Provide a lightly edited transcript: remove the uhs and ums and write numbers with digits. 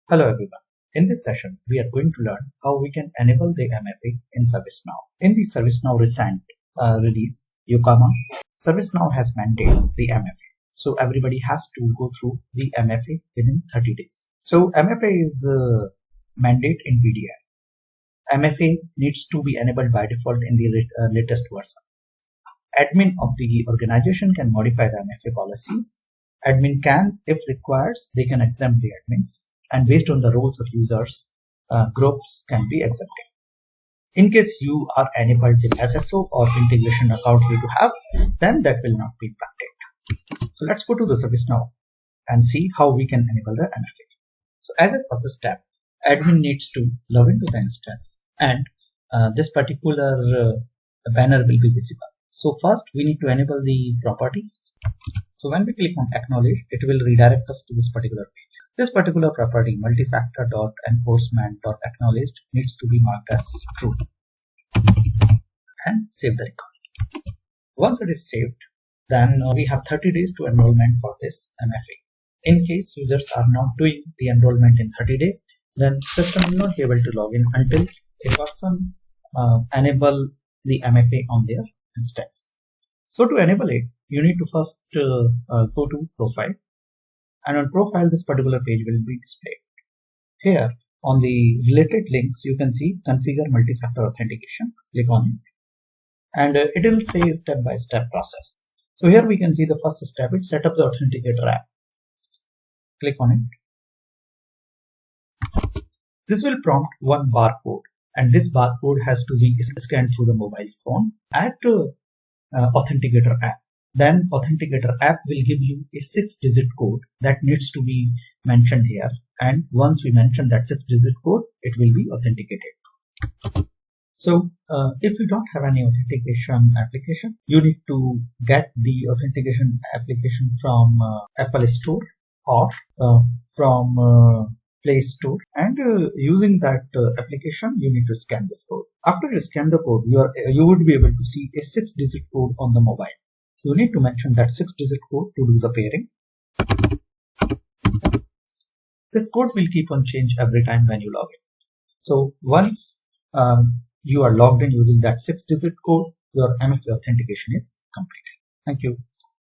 Hello everyone. In this session, we are going to learn how we can enable the MFA in ServiceNow. In the ServiceNow recent release, Yokohama, ServiceNow has mandated the MFA. So everybody has to go through the MFA within 30 days. So MFA is a mandate in PDI. MFA needs to be enabled by default in the latest version. Admin of the organization can modify the MFA policies. Admin can, if required, they can exempt the admins. And based on the roles of users, groups can be exempted. In case you are enabled with SSO or integration account you have, then that will not be impacted. So let's go to the ServiceNow and see how we can enable the MFA. So as a first step, admin needs to log into the instance, and this particular banner will be visible. So first we need to enable the property. So when we click on acknowledge, it will redirect us to this particular page. This particular property, multifactor.enforcement.acknowledged, needs to be marked as true and save the record. Once it is saved, then we have 30 days to enrollment for this MFA. In case users are not doing the enrollment in 30 days, then system will not be able to log in until a person enable the MFA on their instance. So to enable it, you need to first go to profile, and on profile this particular page will be displayed. Here on the related links you can see configure multi-factor authentication. Click on it and it will say step-by-step process. So here we can see the first step, it's set up the authenticator app. Click on it. This will prompt one barcode, and this barcode has to be scanned through the mobile phone at authenticator app. Then authenticator app will give you a 6-digit code that needs to be mentioned here, and once we mention that 6-digit code, it will be authenticated. So if you don't have any authentication application, you need to get the authentication application from Apple Store or from Play Store, and using that application you need to scan this code. After you scan the code, you would be able to see a 6-digit code on the mobile. You need to mention that 6-digit code to do the pairing. This code will keep on change every time when you log in. So once you are logged in using that 6-digit code, your MFA authentication is completed. Thank you.